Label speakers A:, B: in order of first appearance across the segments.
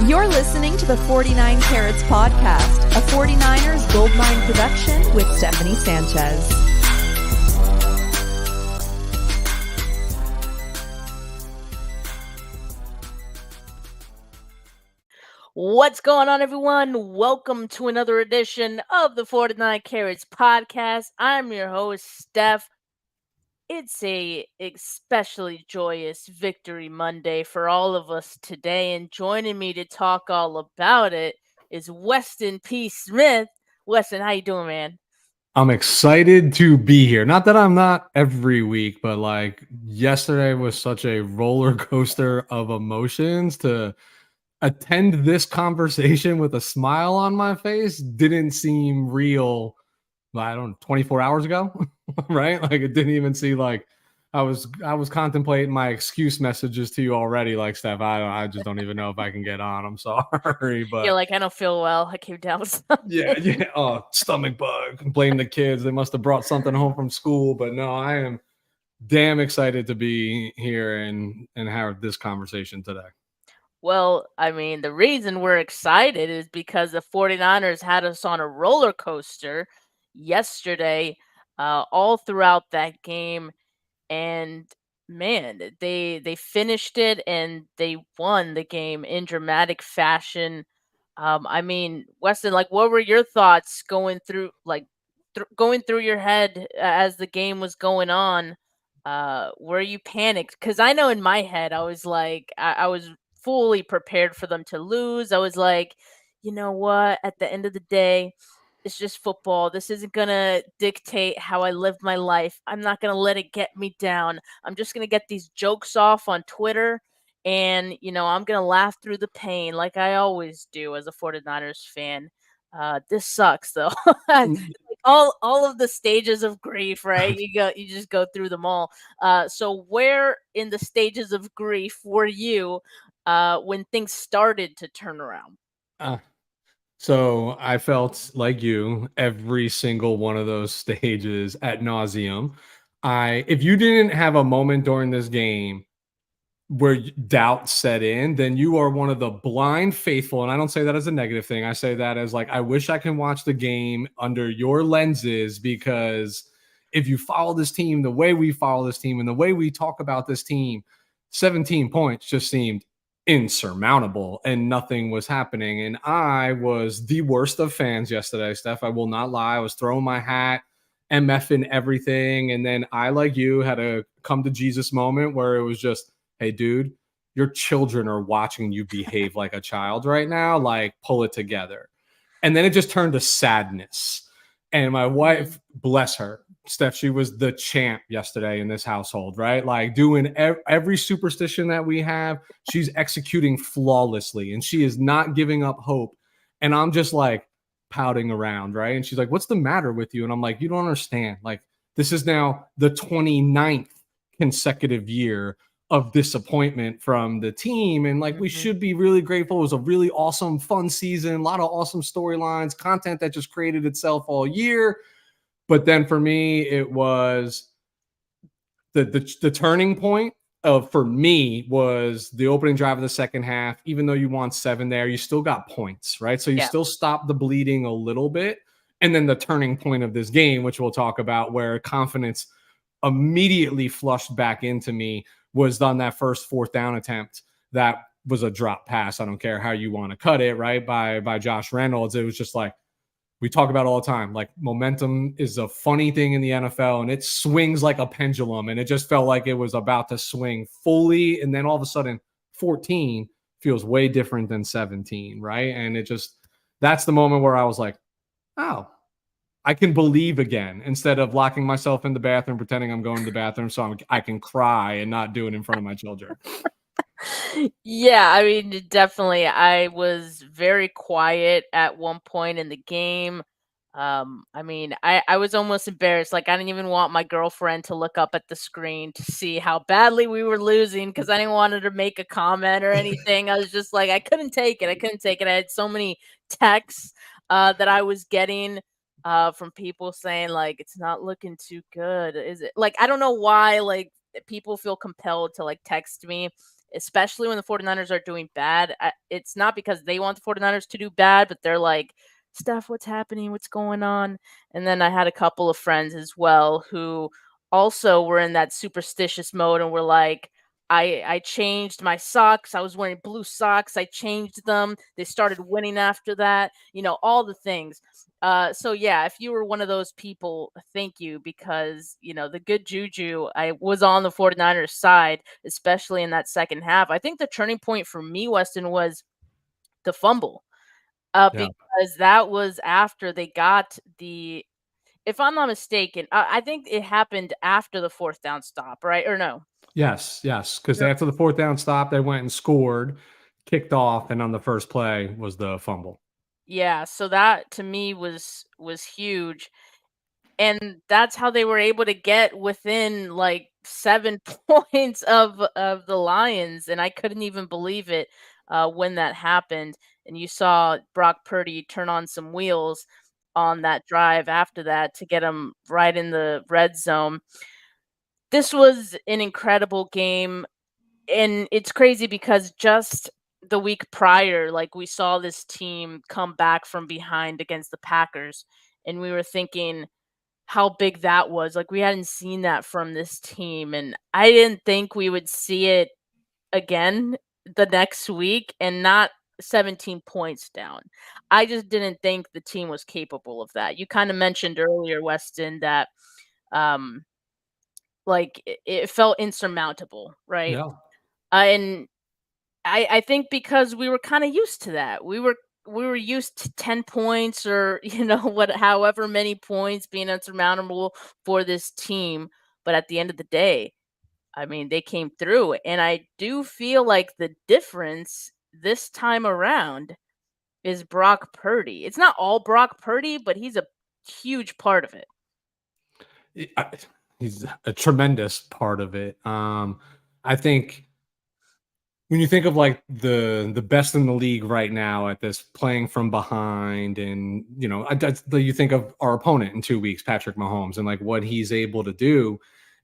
A: You're listening to the 49 Carats podcast, a 49ers Goldmine production with Stephanie Sanchez.
B: What's going on, everyone? Welcome to another edition of the 49 Carats podcast. I'm your host, Steph. It's a especially joyous Victory Monday for all of us today, and joining me to talk all about it is Weston P. Smith. Weston, how you doing, man?
C: I'm excited to be here. Not that I'm not every week, but like yesterday was such a roller coaster of emotions. To attend this conversation with a smile on my face didn't seem real. I don't know, 24 hours ago, right? Like it didn't even seem like I was contemplating my excuse messages to you already. Like, Steph, I just don't even know if I can get on. I'm sorry, but
B: You're like, I don't feel well. I came down with something.
C: yeah. Oh, stomach bug. Blame the kids. They must have brought something home from school. But no, I am damn excited to be here and have this conversation today.
B: Well, I mean, the reason we're excited is because the 49ers had us on a roller coaster yesterday, all throughout that game. And man, they finished it and they won the game in dramatic fashion. I mean, Weston, like, what were your thoughts going through, going through your head as the game was going on? Were you panicked? Because I know in my head, I was like, I was fully prepared for them to lose. I was like, you know what? At the end of the day, it's just football. This isn't going to dictate how I live my life. I'm not going to let it get me down. I'm just going to get these jokes off on Twitter. And, I'm going to laugh through the pain like I always do as a 49ers fan. This sucks, though. all of the stages of grief, right? You just go through them all. So where in the stages of grief were you when things started to turn around?
C: So I felt like you every single one of those stages at nauseum. If you didn't have a moment during this game where doubt set in, then you are one of the blind faithful. And I don't say that as a negative thing. I say that as like, I wish I can watch the game under your lenses, because if you follow this team the way we follow this team and the way we talk about this team, 17 points just seemed insurmountable and nothing was happening. And I was the worst of fans yesterday, Steph. I will not lie. I was throwing my hat, MFing everything. And then I, like you, had a come to Jesus moment where it was just, hey, dude, your children are watching you behave like a child right now. Like, pull it together. And then it just turned to sadness. And my wife, bless her, Steph, she was the champ yesterday in this household, right? Like doing every superstition that we have, she's executing flawlessly and she is not giving up hope. And I'm just like pouting around, right? And she's like, what's the matter with you? And I'm like, you don't understand. Like, this is now the 29th consecutive year of disappointment from the team. And like, we should be really grateful. It was a really awesome, fun season, a lot of awesome storylines, content that just created itself all year. But then for me, it was the turning point for me was the opening drive of the second half. Even though you won 7 there, you still got points, right? So you still stopped the bleeding a little bit. And then the turning point of this game, which we'll talk about, where confidence immediately flushed back into me, was on that first 4th down attempt. That was a drop pass. I don't care how you want to cut it, right? By Josh Reynolds. It was just like, we talk about all the time, like momentum is a funny thing in the NFL and it swings like a pendulum. And it just felt like it was about to swing fully. And then all of a sudden 14 feels way different than 17. Right. And that's the moment where I was like, oh, I can believe again, instead of locking myself in the bathroom, pretending I'm going to the bathroom so I can cry and not do it in front of my children.
B: Yeah, I mean, definitely. I was very quiet at one point in the game. I mean, I was almost embarrassed. Like, I didn't even want my girlfriend to look up at the screen to see how badly we were losing, because I didn't want her to make a comment or anything. I was just like, I couldn't take it. I had so many texts that I was getting from people saying, like, it's not looking too good. Is it? Like, I don't know why, like, people feel compelled to, like, text me especially when the 49ers are doing bad. It's not because they want the 49ers to do bad, but they're like, Steph, what's happening? What's going on? And then I had a couple of friends as well who also were in that superstitious mode and were like, I changed my socks. I was wearing blue socks. I changed them. They started winning after that. All the things. So yeah, if you were one of those people, thank you, because the good juju, I was on the 49ers side, especially in that second half. I think the turning point for me, Weston, was the fumble.
C: Yeah.
B: Because that was after they got if I'm not mistaken, I think it happened after the fourth down stop, right? Or no?
C: Yes, yes. Because
B: No.
C: after the fourth down stop, they went and scored, kicked off, and on the first play was the fumble.
B: Yeah, so that to me was huge. And that's how they were able to get within like 7 points of the Lions, and I couldn't even believe it when that happened. And you saw Brock Purdy turn on some wheels on that drive after that to get him right in the red zone. This was an incredible game, and it's crazy because just the week prior, like, we saw this team come back from behind against the Packers, and we were thinking how big that was. Like, we hadn't seen that from this team, and I didn't think we would see it again the next week and not 17 points down. I just didn't think the team was capable of that. You kind of mentioned earlier, Weston, that um like it felt insurmountable, right?
C: Yeah.
B: And I think because we were kind of used to that. We were used to 10 points or what, however many points being insurmountable for this team. But at the end of the day, I mean, they came through, and I do feel like the difference this time around is Brock Purdy. It's not all Brock Purdy, but he's a huge part of it.
C: He's a tremendous part of it. I think when you think of like the best in the league right now at this, playing from behind, and you think of our opponent in 2 weeks, Patrick Mahomes, and like what he's able to do.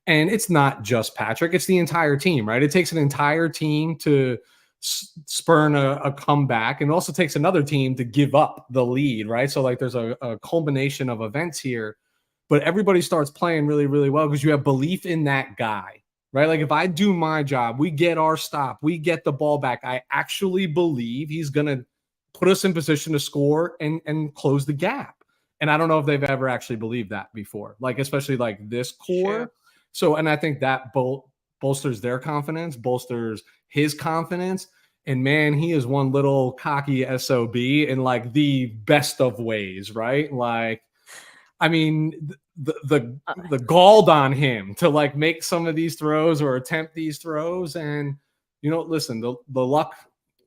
C: And it's not just Patrick, it's the entire team, right? It takes an entire team to spurn a comeback, and it also takes another team to give up the lead, right? So like there's a culmination of events here, but everybody starts playing really, really well because you have belief in that guy, right? Like if I do my job, we get our stop, we get the ball back, I actually believe he's going to put us in position to score and close the gap. And I don't know if they've ever actually believed that before, like especially like this core.
B: Sure.
C: So, and I think that bolsters their confidence, bolsters his confidence. And man, he is one little cocky SOB in like the best of ways, right? Like, I mean, the galled on him to like make some of these throws or attempt these throws. And listen, the luck.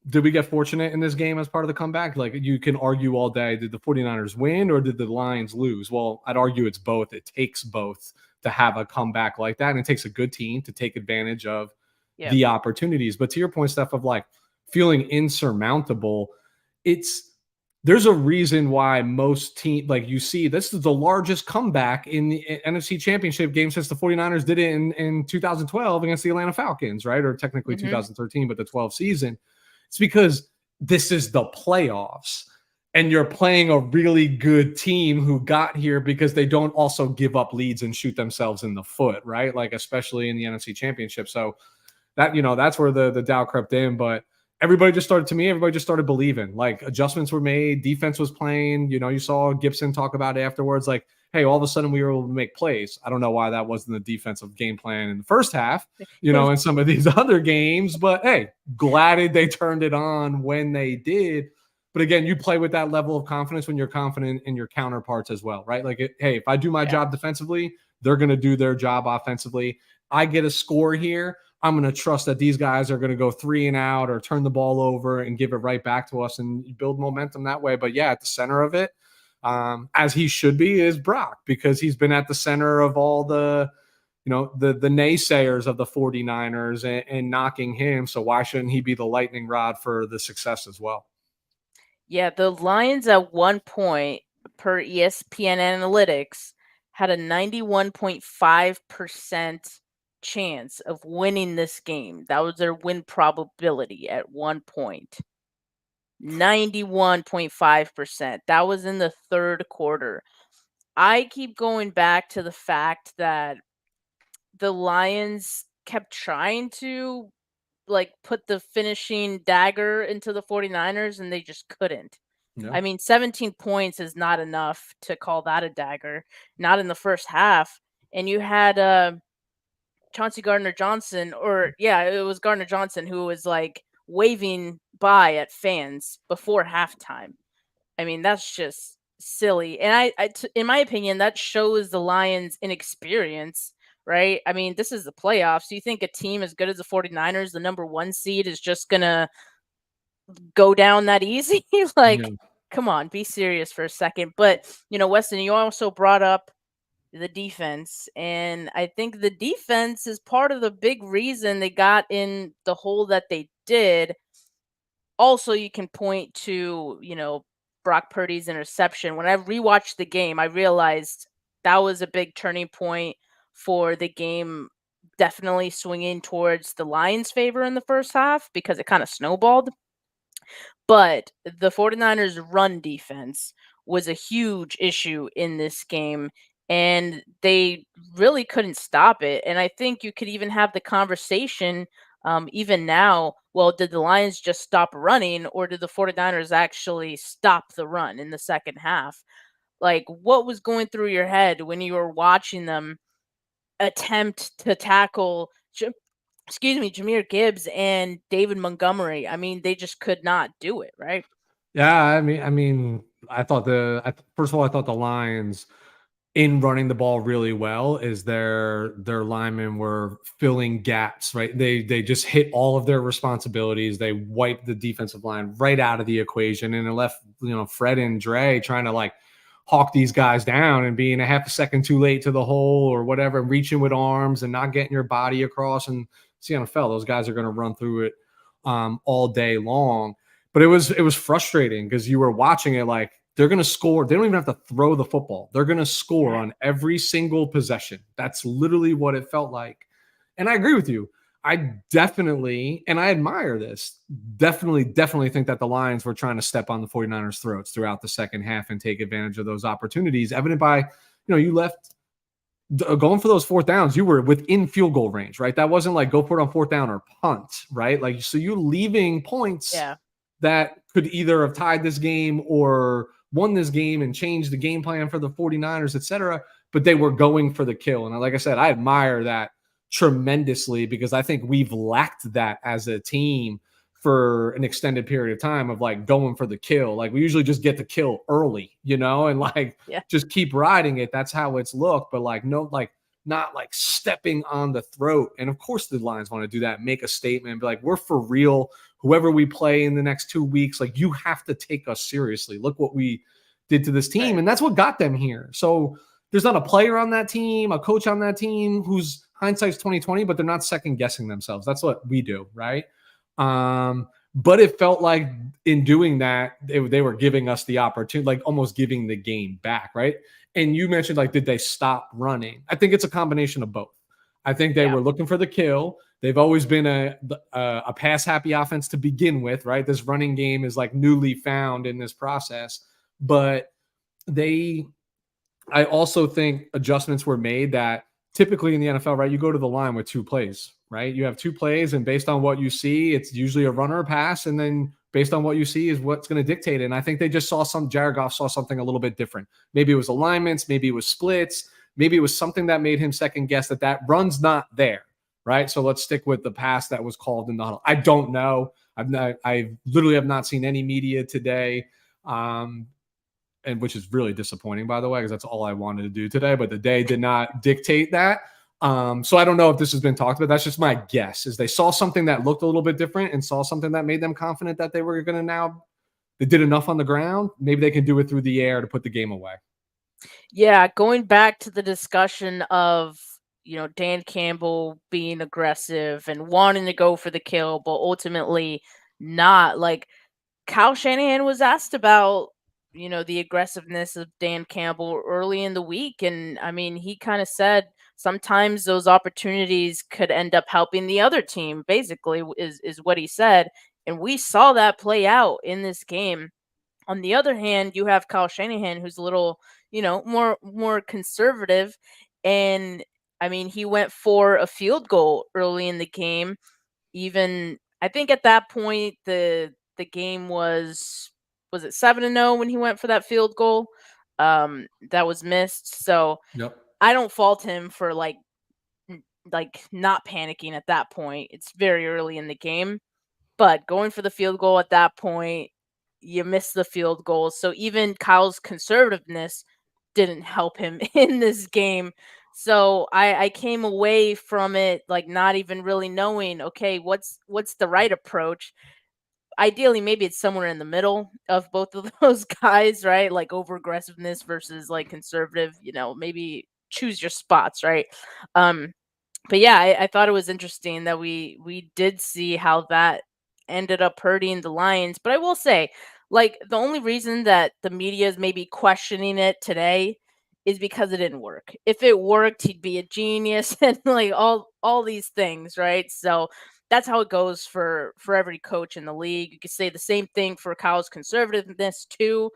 C: Did we get fortunate in this game as part of the comeback? Like, you can argue all day, did the 49ers win or did the Lions lose? Well, I'd argue it's both. It takes both to have a comeback like that. And it takes a good team to take advantage of the opportunities. But to your point, Steph, of like feeling insurmountable, there's a reason why most teams, like you see, this is the largest comeback in the NFC Championship game since the 49ers did it in 2012 against the Atlanta Falcons, right? Or technically 2013, but the 12 season. It's because this is the playoffs and you're playing a really good team who got here because they don't also give up leads and shoot themselves in the foot, right? Like, especially in the NFC Championship. So that, that's where the doubt crept in. But everybody just started believing. Like, adjustments were made, defense was playing. You saw Gibson talk about it afterwards, like, hey, all of a sudden we were able to make plays. I don't know why that wasn't the defensive game plan in the first half, in some of these other games. But hey, glad they turned it on when they did. But again, you play with that level of confidence when you're confident in your counterparts as well, right? Like, hey, if I do my job defensively, they're going to do their job offensively. I get a score here, I'm going to trust that these guys are going to go 3 and out or turn the ball over and give it right back to us and build momentum that way. But yeah, at the center of it, as he should be, is Brock, because he's been at the center of all the naysayers of the 49ers and knocking him. So why shouldn't he be the lightning rod for the success as well?
B: Yeah, the Lions at one point, per ESPN Analytics, had a 91.5% chance of winning this game. That was their win probability at one point. 91.5%. That was in the third quarter. I keep going back to the fact that the Lions kept trying to put the finishing dagger into the 49ers and they just couldn't.
C: Yeah.
B: I mean, 17 points is not enough to call that a dagger, not in the first half. And you had Chauncey Gardner-Johnson, it was Gardner-Johnson who was waving by at fans before halftime. I mean, that's just silly. And in my opinion, that shows the Lions' inexperience, right? I mean, this is the playoffs. Do you think a team as good as the 49ers, the number 1 seed, is just going to go down that easy? Come on, be serious for a second. But, Weston, you also brought up the defense, and I think the defense is part of the big reason they got in the hole that they did. Also, you can point to, Brock Purdy's interception. When I rewatched the game, I realized that was a big turning point for the game, definitely swinging towards the Lions' favor in the first half because it kind of snowballed. But the 49ers' run defense was a huge issue in this game, and they really couldn't stop it. And I think you could even have the conversation even now, well, did the Lions just stop running, or did the 49ers actually stop the run in the second half? What was going through your head when you were watching them attempt to tackle Jahmyr Gibbs and David Montgomery? I mean, they just could not do it, right?
C: Yeah, I mean, first of all, I thought the Lions, in running the ball really well, is their linemen were filling gaps, right? They just hit all of their responsibilities. They wiped the defensive line right out of the equation, and it left Fred and Dre trying to hawk these guys down and being a half a second too late to the hole or whatever, reaching with arms and not getting your body across. And it's the NFL; those guys are going to run through it all day long. But it was frustrating because you were watching it they're going to score. They don't even have to throw the football. They're going to score on every single possession. That's literally what it felt like. And I agree with you. I definitely, and I admire this, definitely think that the Lions were trying to step on the 49ers' throats throughout the second half and take advantage of those opportunities, evident by, you left going for those fourth downs. You were within field goal range, right? That wasn't go for it on fourth down or punt, right? So you leaving points that could either have tied this game or won this game and changed the game plan for the 49ers, et cetera, but they were going for the kill. And like I said, I admire that tremendously because I think we've lacked that as a team for an extended period of time of going for the kill. We usually just get the kill early, and just keep riding it. That's how it's looked. But not stepping on the throat. And of course the Lions want to do that, make a statement, be we're for real. Whoever we play in the next 2 weeks, you have to take us seriously. Look what we did to this team. Right. And that's what got them here. So there's not a player on that team, a coach on that team who's hindsight's 2020, but they're not second guessing themselves. That's what we do. Right. But it felt like in doing that, they were giving us the opportunity, almost giving the game back. Right. And you mentioned, did they stop running? I think it's a combination of both. I think they were looking for the kill. They've always been a pass-happy offense to begin with, right? This running game is newly found in this process. But I also think adjustments were made that typically in the NFL, right, you go to the line with 2 plays, right? You have 2 plays, and based on what you see, it's usually a run or a pass, and then based on what you see is what's going to dictate it. And I think they just Jared Goff saw something a little bit different. Maybe it was alignments, maybe it was splits, maybe it was something that made him second guess that run's not there, right? So let's stick with the pass that was called in the huddle. I don't know. I literally have not seen any media today, and which is really disappointing, by the way, because that's all I wanted to do today. But the day did not dictate that. So I don't know if this has been talked about. That's just my guess, is they saw something that looked a little bit different and saw something that made them confident that they were going to now, they did enough on the ground. Maybe they can do it through the air to put the game away.
B: Yeah, going back to the discussion of, Dan Campbell being aggressive and wanting to go for the kill, but ultimately not. Kyle Shanahan was asked about, the aggressiveness of Dan Campbell early in the week. And I mean, he kind of said sometimes those opportunities could end up helping the other team, basically, is what he said. And we saw that play out in this game. On the other hand, you have Kyle Shanahan, who's a little, more conservative, and I mean, he went for a field goal early in the game. Even I think at that point the game was it 7-0 when he went for that field goal that was missed. So
C: Yep.
B: I don't fault him for like not panicking at that point. It's very early in the game, but going for the field goal at that point, you miss the field goal. So even Kyle's conservativeness didn't help him in this game. So I came away from it like not even really knowing, okay, what's the right approach? Ideally, maybe it's somewhere in the middle of both of those guys, right? Like over aggressiveness versus like conservative, maybe choose your spots, right? Um, but yeah, I thought it was interesting that we did see how that ended up hurting the Lions. But I will say, like, the only reason that the media is maybe questioning it today is because it didn't work. If it worked, he'd be a genius and like all these things, right? So that's how it goes for every coach in the league. You could say the same thing for Kyle's conservativeness too.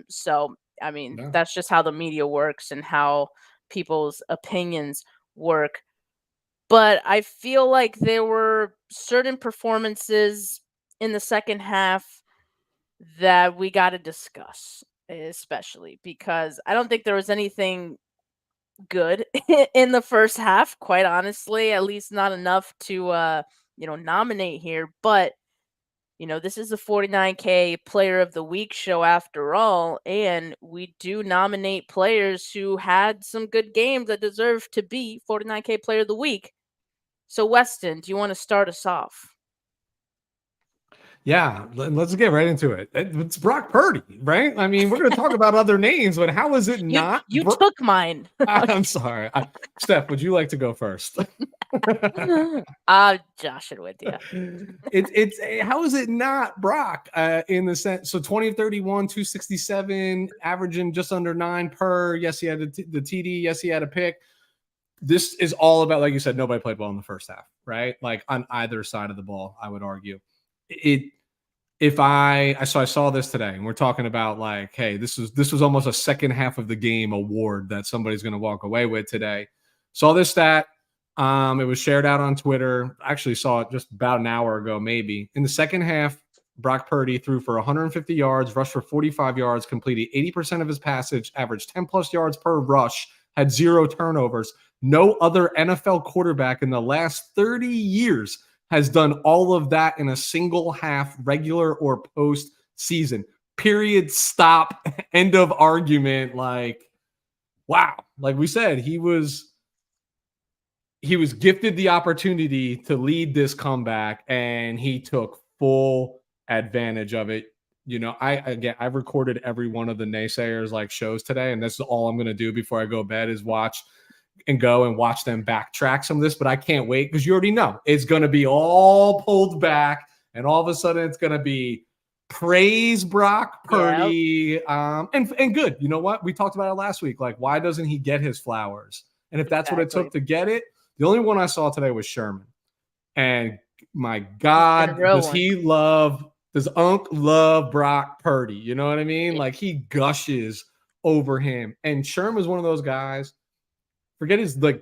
B: So I mean,
C: Yeah.
B: that's just how the media works and how people's opinions work. But I feel like there were certain performances in the second half that we got to discuss, especially because I don't think there was anything good in the first half, quite honestly, at least not enough to nominate here. But this is the 49K Player of the Week show after all, and we do nominate players who had some good games that deserve to be 49K Player of the Week. So, Weston, do you want to start us off?
C: Yeah, let's get right into it. It's Brock Purdy, right? I mean, we're going to talk about other names, but how is it not?
B: You took mine.
C: I'm sorry. Steph, would you like to go first?
B: I'm joshing with you.
C: It's how is it not Brock in the sense? So 20 of 31, 267, averaging just under 9 per. Yes, he had the TD. Yes, he had a pick. This is all about, like you said, nobody played well in the first half, right? Like on either side of the ball, I would argue. I saw this today, and we're talking about like, hey, this was almost a second half of the game award that somebody's going to walk away with today. Saw this stat. It was shared out on Twitter. Actually saw it just about an hour ago, maybe. In the second half, Brock Purdy threw for 150 yards, rushed for 45 yards, completed 80% of his passage, averaged 10 plus yards per rush, had 0 turnovers. No other NFL quarterback in the last 30 years has done all of that in a single half, regular or post season. Period. Stop. End of argument. Like, wow. Like we said, he was gifted the opportunity to lead this comeback, and he took full advantage of it. I recorded every one of the naysayers like shows today, and this is all I'm going to do before I go to bed is watch them backtrack some of this, but I can't wait because you already know it's going to be all pulled back, and all of a sudden it's going to be praise Brock Purdy. Yep. And good. You know what? We talked about it last week. Like, why doesn't he get his flowers? And if that's what it took to get it, the only one I saw today was Sherman. And my God, does Unc love Brock Purdy? You know what I mean? Yeah. Like, he gushes over him. And Sherman was one of those guys. Forget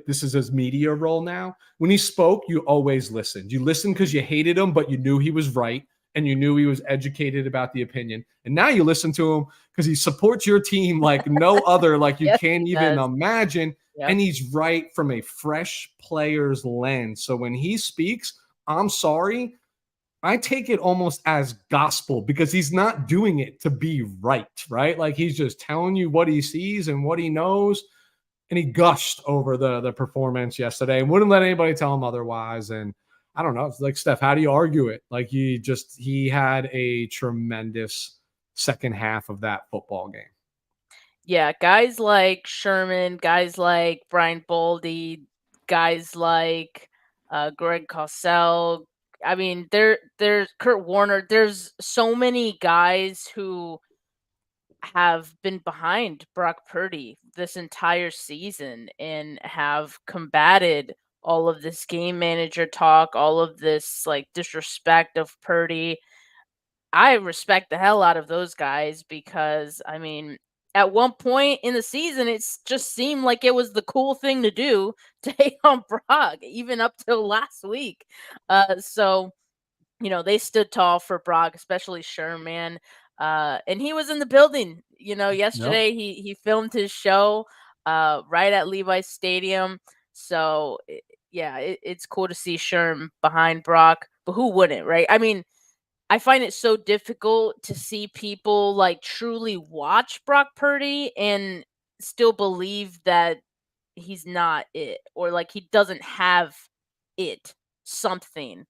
C: this is his media role now. When he spoke, you always listened. You listened because you hated him, but you knew he was right, and you knew he was educated about the opinion. And now you listen to him because he supports your team like no other, like you can't even imagine. Yep. And he's right from a fresh player's lens. So when he speaks, I'm sorry, I take it almost as gospel because he's not doing it to be right? Like he's just telling you what he sees and what he knows. And he gushed over the performance yesterday and wouldn't let anybody tell him otherwise. And I don't know. It's like, Steph, how do you argue it? Like he had a tremendous second half of that football game.
B: Yeah, guys like Sherman, guys like Brian Boldy, guys like Greg Cosell. I mean, there's Kurt Warner. There's so many guys who have been behind Brock Purdy this entire season and have combated all of this game manager talk, all of this like disrespect of Purdy. I respect the hell out of those guys because I mean, at one point in the season, it's just seemed like it was the cool thing to do to hate on Brock, even up till last week. So they stood tall for Brock, especially Sherman. And he was in the building.
C: Yep.
B: Yesterday he filmed his show right at Levi's Stadium. So it's cool to see Sherm behind Brock, but who wouldn't, right? I mean, I find it so difficult to see people like truly watch Brock Purdy and still believe that he's not it, or like he doesn't have it, something,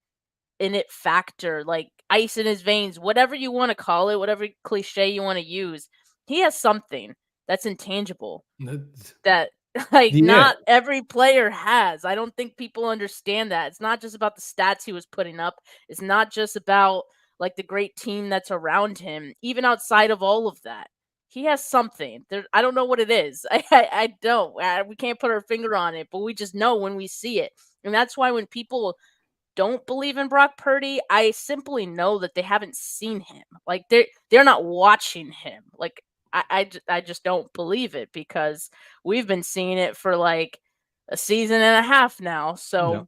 B: an it factor, like ice in his veins, whatever you want to call it, whatever cliche you want to use. He has something that's intangible that like
C: Yeah.
B: not every player has. I don't think people understand that. It's not just about the stats he was putting up. It's not just about like the great team that's around him. Even outside of all of that, he has something. I don't know what it is. I don't. We can't put our finger on it, but we just know when we see it. And that's why when people don't believe in Brock Purdy, I simply know that they haven't seen him. Like they're not watching him. Like I just don't believe it because we've been seeing it for like a season and a half now. So
C: Yep.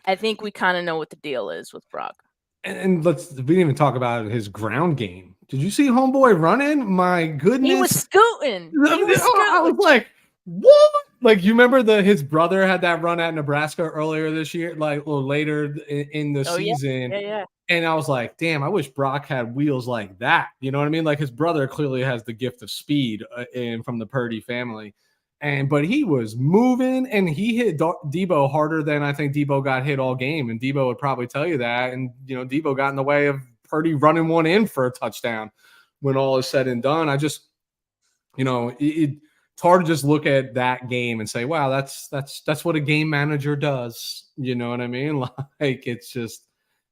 B: I think we kind of know what the deal is with Brock.
C: And we didn't even talk about his ground game. Did you see homeboy running? My goodness.
B: He was scooting.
C: I was like, what? Like, you remember his brother had that run at Nebraska earlier this year, like, or later in the season.
B: Yeah.
C: And I was like, damn, I wish Brock had wheels like that. You know what I mean? Like, his brother clearly has the gift of speed and from the Purdy family. But he was moving and he hit Debo harder than I think Debo got hit all game. And Debo would probably tell you that. And, Debo got in the way of Purdy running one in for a touchdown when all is said and done. I just, it's hard to just look at that game and say, wow, that's what a game manager does. You know what I mean? Like, it's just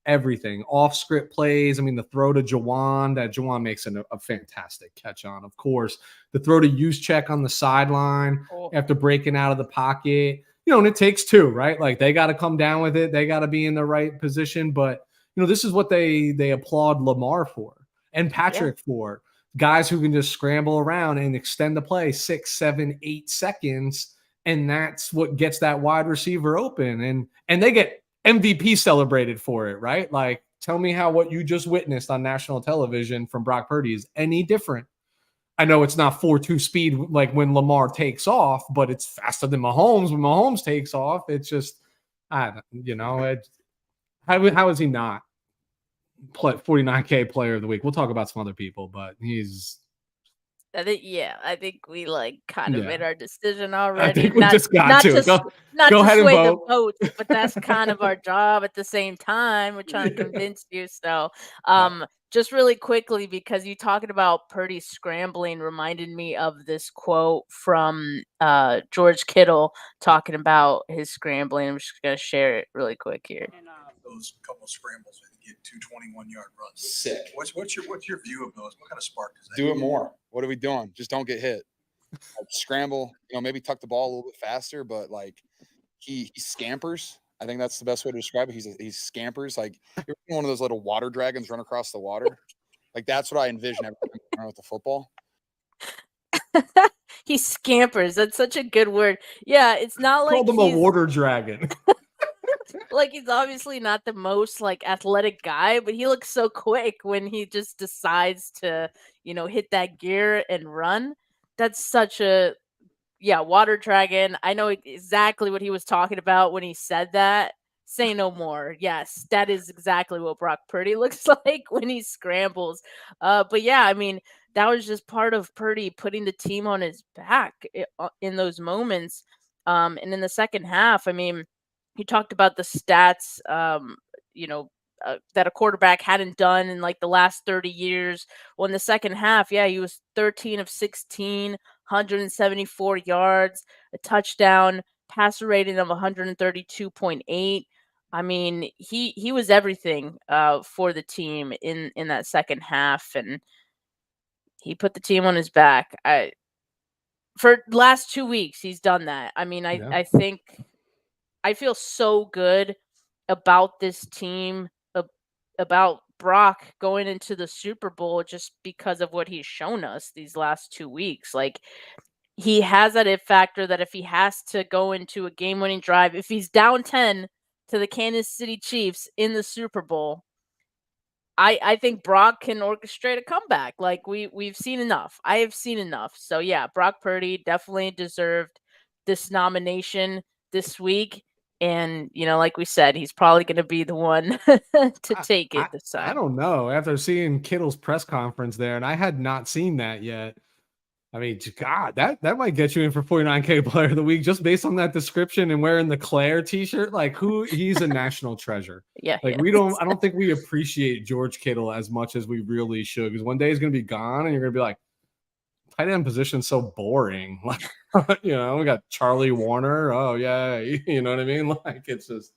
C: everything. Off script plays. I mean, the throw to Jawan that Jawan makes a fantastic catch on, of course. The throw to Juszczyk on the sideline after breaking out of the pocket. And it takes two, right? Like, they got to come down with it. They got to be in the right position. But, this is what they applaud Lamar for and Patrick for. Guys who can just scramble around and extend the play 6, 7, 8 seconds. And that's what gets that wide receiver open. And they get MVP celebrated for it, right? Like, tell me how what you just witnessed on national television from Brock Purdy is any different. I know it's not 4.2 speed like when Lamar takes off, but it's faster than Mahomes when Mahomes takes off. It's just, how is he not 49K player of the week? We'll talk about some other people, but he's.
B: I think we like kind of made our decision already.
C: I think we just got to
B: go ahead and vote. The votes, but that's kind of our job at the same time. We're trying to convince you. So, just really quickly, because you talking about Purdy scrambling reminded me of this quote from George Kittle talking about his scrambling. I'm just gonna share it really quick here.
D: Those couple scrambles and get 2 21-yard runs.
E: Sick.
D: What's your view of those? What kind of spark does that
E: do it more? What are we doing? Just don't get hit. Like, scramble, maybe tuck the ball a little bit faster, but like he scampers. I think that's the best way to describe it. He scampers. Like, you're one of those little water dragons run across the water. Like, that's what I envision every time I run with the football.
B: He scampers. That's such a good word. Yeah, it's not like
C: called him a water dragon.
B: Like, he's obviously not the most like athletic guy, but he looks so quick when he just decides to, hit that gear and run. That's such a water dragon. I know exactly what he was talking about when he said that. Say no more. Yes, that is exactly what Brock Purdy looks like when he scrambles. But yeah, I mean, that was just part of Purdy putting the team on his back in those moments. And in the second half, I mean, he talked about the stats, that a quarterback hadn't done in like the last 30 years. Well, in the second half, he was 13 of 16, 174 yards, a touchdown, passer rating of 132.8. I mean, he was everything for the team in that second half, and he put the team on his back. For last 2 weeks, he's done that. I mean,
C: Yeah.
B: I think I feel so good about this team, about Brock going into the Super Bowl just because of what he's shown us these last 2 weeks. Like, he has that it factor that if he has to go into a game-winning drive, if he's down 10 to the Kansas City Chiefs in the Super Bowl, I think Brock can orchestrate a comeback. Like, we've seen enough. I have seen enough. So yeah, Brock Purdy definitely deserved this nomination this week. And like we said, he's probably going to be the one to take it this
C: I
B: time.
C: don't know. After seeing Kittle's press conference there, and I had not seen that yet. I mean, God, that might get you in for 49K player of the week just based on that description and wearing the Claire t-shirt. Like, he's a national treasure.
B: Yeah.
C: Like, I don't think we appreciate George Kittle as much as we really should, because one day he's going to be gone and you're going to be like, tight end position's so boring. Like, we got Charlie Warner. Oh yeah. You know what I mean? Like, it's just,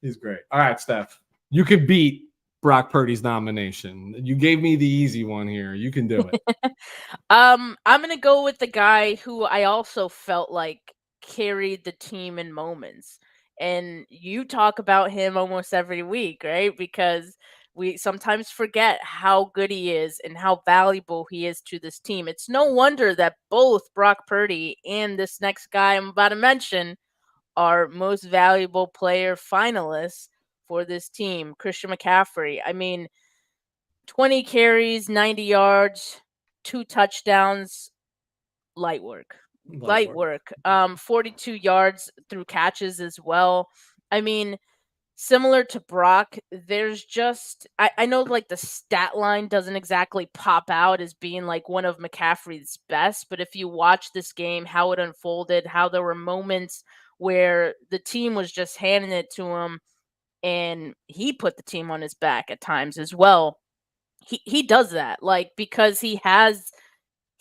C: he's great. All right, Steph, you could beat Brock Purdy's nomination. You gave me the easy one here. You can do it.
B: I'm gonna go with the guy who I also felt like carried the team in moments. And you talk about him almost every week, right? Because we sometimes forget how good he is and how valuable he is to this team. It's no wonder that both Brock Purdy and this next guy I'm about to mention are most valuable player finalists for this team, Christian McCaffrey. I mean, 20 carries, 90 yards, 2 touchdowns, light work. 42 yards through catches as well. I mean, similar to Brock, there's just I know like the stat line doesn't exactly pop out as being like one of McCaffrey's best, but if you watch this game, how it unfolded, how there were moments where the team was just handing it to him and he put the team on his back at times as well. He does that, like, because he has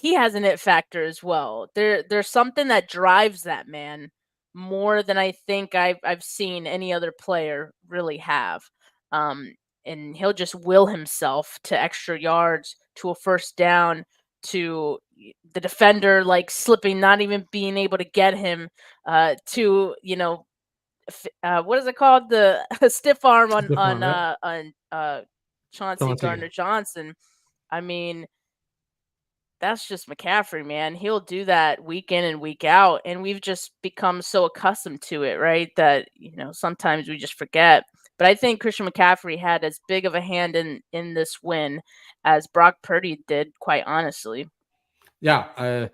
B: an it factor as well. There's something that drives that man more than I think I've seen any other player really have. And he'll just will himself to extra yards, to a first down, to the defender like slipping, not even being able to get him, to what is it called, the stiff arm on Chauncey Gardner-Johnson. I mean, that's just McCaffrey, man. He'll do that week in and week out, and we've just become so accustomed to it, right? That sometimes we just forget. But I think Christian McCaffrey had as big of a hand in this win as Brock Purdy did, quite honestly.
C: Yeah,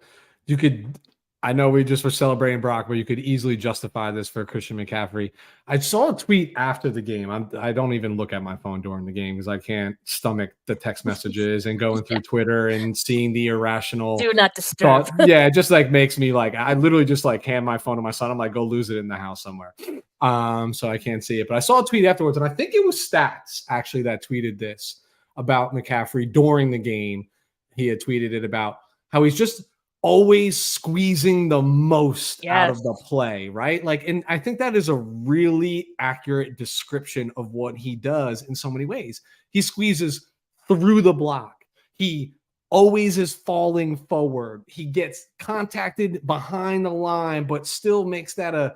C: you could. I know we just were celebrating Brock, but you could easily justify this for Christian McCaffrey. I saw a tweet after the game. I don't even look at my phone during the game because I can't stomach the text messages and going through Twitter and seeing the irrational.
B: Do not disturb.
C: Yeah, it just like makes me like, I literally just like hand my phone to my son. I'm like, go lose it in the house somewhere. So I can't see it. But I saw a tweet afterwards, and I think it was Stats actually that tweeted this about McCaffrey during the game. He had tweeted it about how he's just always squeezing the most out of the play, right? Like, and I think that is a really accurate description of what he does in so many ways. He squeezes through the block. He always is falling forward. He gets contacted behind the line, but still makes that a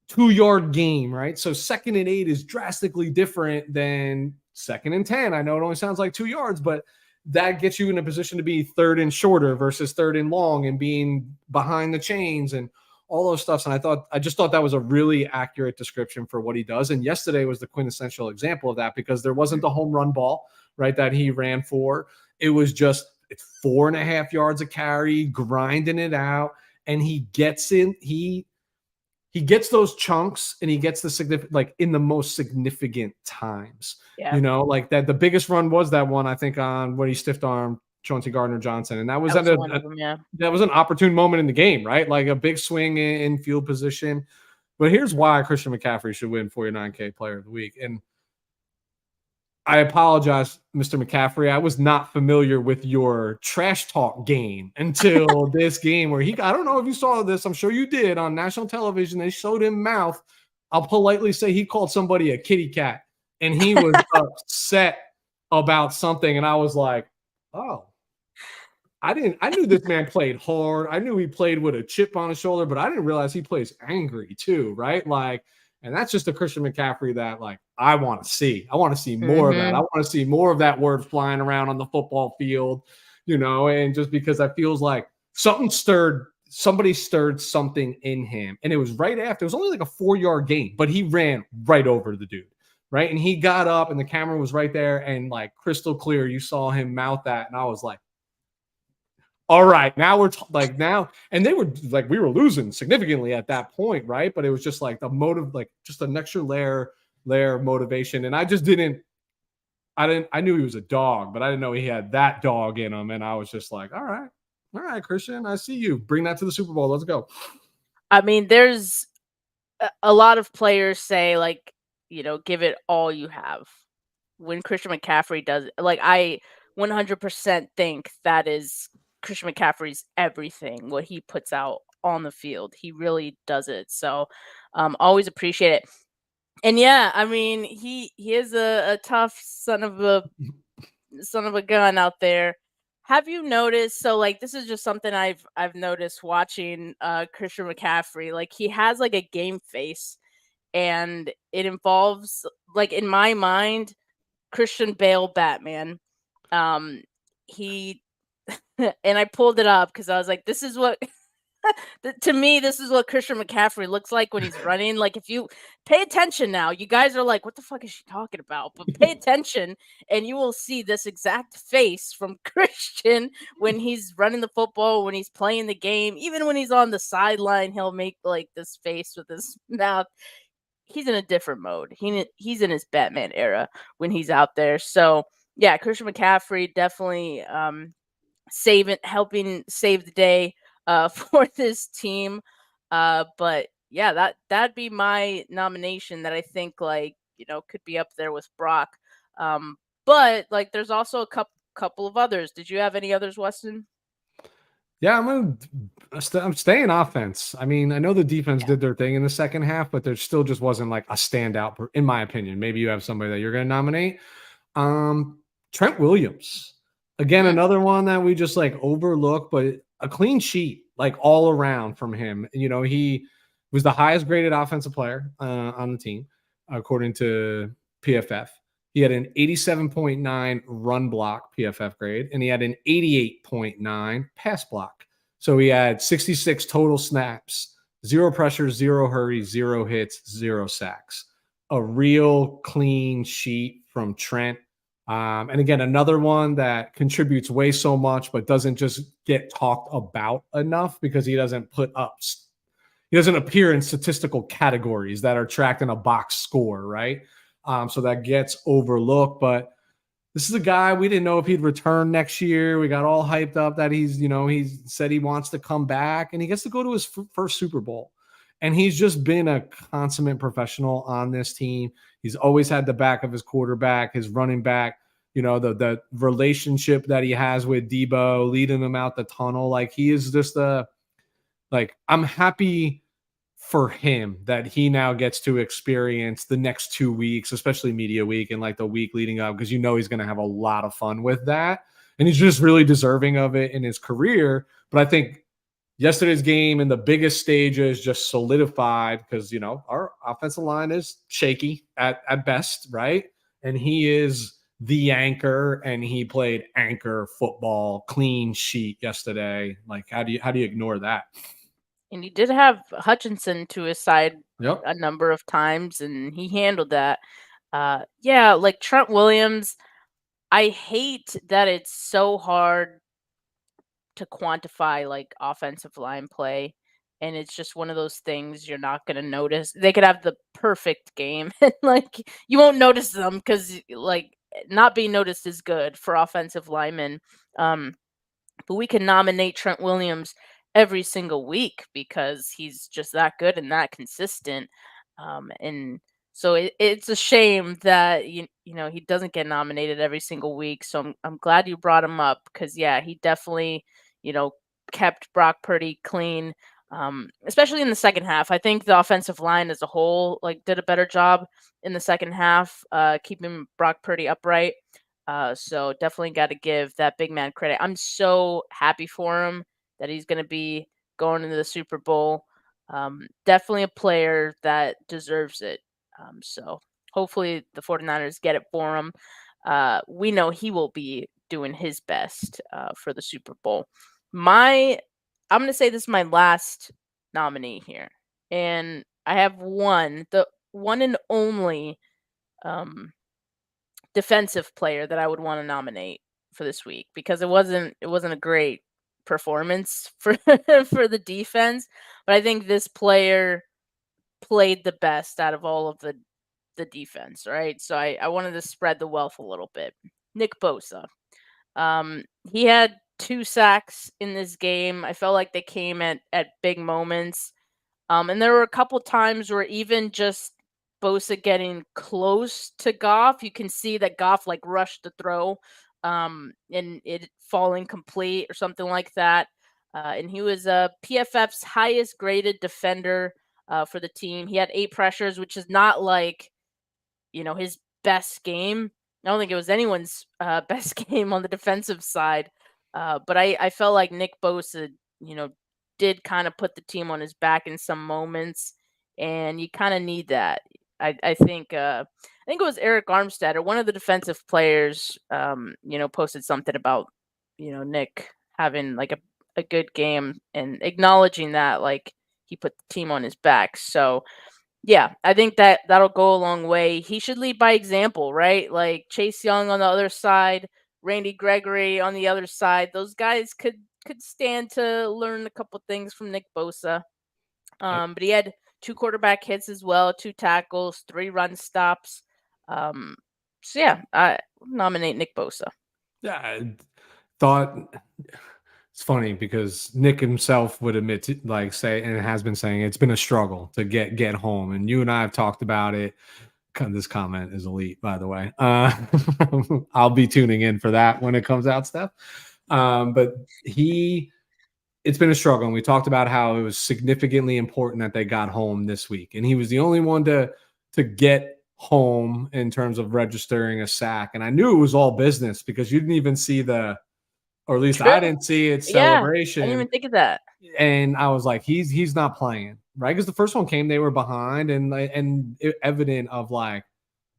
C: 2-yard game, right? So 2nd and 8 is drastically different than 2nd and 10. I know it only sounds like 2 yards, but that gets you in a position to be 3rd and shorter versus 3rd and long and being behind the chains and all those stuffs. And I just thought that was a really accurate description for what he does. And yesterday was the quintessential example of that, because there wasn't the home run ball, right, that he ran for. It was just 4.5 yards a carry, grinding it out. And he gets in, he gets those chunks, and he gets the significant, like in the most significant times.
B: Yeah.
C: Like that. The biggest run was that one, I think, on when he stiffed armed Chauncey Gardner-Johnson, and that was that was an opportune moment in the game, right? Like a big swing in field position. But here's why Christian McCaffrey should win 49K Player of the Week. And I apologize, Mr. McCaffrey. I was not familiar with your trash talk game until this game where I don't know if you saw this. I'm sure you did on national television. They showed him mouth. I'll politely say he called somebody a kitty cat, and he was upset about something. And I was like, oh, I knew this man played hard. I knew he played with a chip on his shoulder, but I didn't realize he plays angry too, right? Like, and that's just a Christian McCaffrey that like I want to see. I want to see more of that. I want to see more of that word flying around on the football field, and just because I feels like somebody stirred something in him. And it was right after, it was only like a 4-yard gain, but he ran right over the dude. Right. And he got up and the camera was right there and like crystal clear. You saw him mouth that. And I was like, all right, now we're now, and they were like, we were losing significantly at that point, right? But it was just like the motive, like just an extra layer of motivation. And I knew he was a dog, but I didn't know he had that dog in him. And I was just like, all right, Christian, I see you. Bring that to the Super Bowl. Let's go.
B: I mean, there's a lot of players say like, give it all you have. When Christian McCaffrey does, like, I 100% think that is Christian McCaffrey's everything, what he puts out on the field. He really does it. So always appreciate it. And yeah, I mean, he is a tough son of a gun out there. Have you noticed, so like this is just something I've noticed watching Christian McCaffrey, like he has like a game face, and it involves, like, in my mind, Christian Bale Batman. He and I pulled it up because I was like, this is what to me, this is what Christian McCaffrey looks like when he's running. Like, if you pay attention now, you guys are like, what the fuck is she talking about? But pay attention and you will see this exact face from Christian when he's running the football, when he's playing the game, even when he's on the sideline, he'll make like this face with his mouth. He's in a different mode. He's in his Batman era when he's out there. So yeah, Christian McCaffrey definitely helping save the day for this team. But yeah, that'd be my nomination that I think like, could be up there with Brock. But like there's also a couple of others. Did you have any others, Weston?
C: Yeah, I'm staying offense. I mean, I know the defense did their thing in the second half, but there still just wasn't like a standout, in my opinion. Maybe you have somebody that you're going to nominate. Trent Williams, again, another one that we just like overlook, but a clean sheet, like all around from him. He was the highest graded offensive player on the team, according to PFF. He had an 87.9 run block PFF grade, and he had an 88.9 pass block. So he had 66 total snaps, 0 pressure, 0 hurry, 0 hits, 0 sacks. A real clean sheet from Trent. And again, another one that contributes way so much, but doesn't just get talked about enough because he doesn't appear in statistical categories that are tracked in a box score, right? So that gets overlooked, but this is a guy we didn't know if he'd return next year. We got all hyped up that he said he wants to come back and he gets to go to his first Super Bowl. And he's just been a consummate professional on this team. He's always had the back of his quarterback, his running back, the relationship that he has with Debo, leading him out the tunnel. Like he is just I'm happy for him that he now gets to experience the next 2 weeks, especially media week and like the week leading up, because he's going to have a lot of fun with that. And he's just really deserving of it in his career. But I think yesterday's game and the biggest stages just solidified because, our offensive line is shaky at best, right? And he is the anchor, and he played anchor football, clean sheet yesterday. Like, how do you ignore that?
B: And he did have Hutchinson to his side
C: a
B: number of times, and he handled that. Yeah, like Trent Williams, I hate that it's so hard to quantify like offensive line play. And it's just one of those things you're not going to notice. They could have the perfect game and like you won't notice them because like not being noticed is good for offensive linemen. But we can nominate Trent Williams every single week because he's just that good and that consistent. And so it's a shame that he doesn't get nominated every single week. So I'm glad you brought him up because yeah, he definitely kept Brock Purdy clean, especially in the second half. I think the offensive line as a whole did a better job in the second half, keeping Brock Purdy upright. So definitely got to give that big man credit. I'm so happy for him that he's going to be going into the Super Bowl. Definitely a player that deserves it. So hopefully the 49ers get it for him. We know he will be doing his best for the Super Bowl. I'm going to say this is my last nominee here. And I have the one and only defensive player that I would want to nominate for this week, because it wasn't a great performance for for the defense, but I think this player played the best out of all of the defense, right? So I wanted to spread the wealth a little bit. Nick Bosa. He had 2 sacks in this game. I felt like they came at big moments. And there were a couple times where even just Bosa getting close to Goff, you can see that Goff like rushed the throw, and it falling complete or something like that. And he was PFF's highest graded defender for the team. He had 8 pressures, which is not like, his best game. I don't think it was anyone's best game on the defensive side. But I felt like Nick Bosa, did kind of put the team on his back in some moments, and you kind of need that. I think it was Eric Armstead or one of the defensive players, posted something about, Nick having like a good game and acknowledging that like he put the team on his back. So yeah, I think that'll go a long way. He should lead by example, right? Like Chase Young on the other side, Randy Gregory on the other side. Those guys could stand to learn a couple things from Nick Bosa. But he had 2 quarterback hits as well, 2 tackles, 3 run stops. So yeah, I nominate Nick Bosa.
C: Yeah, I thought it's funny because Nick himself would admit to, like, say, and has been saying it's been a struggle to get home. And you and I have talked about it. This comment is elite, by the way. I'll be tuning in for that when it comes out, Steph. But it's been a struggle. And we talked about how it was significantly important that they got home this week. And he was the only one to get home in terms of registering a sack. And I knew it was all business because you didn't even see or at least
B: True.
C: I didn't see it, celebration.
B: I didn't even think of that.
C: And I was like, he's not playing, right? Because the first one came, they were behind, and evident of like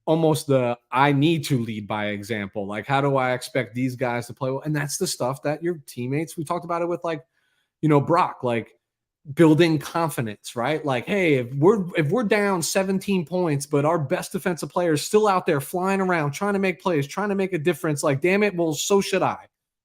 C: almost I need to lead by example. Like, how do I expect these guys to play well? And that's the stuff that your teammates, we talked about it with like, Brock, like building confidence, right? Like, hey, if we're down 17 points, but our best defensive player is still out there flying around, trying to make plays, trying to make a difference, like, damn it, well, so should I,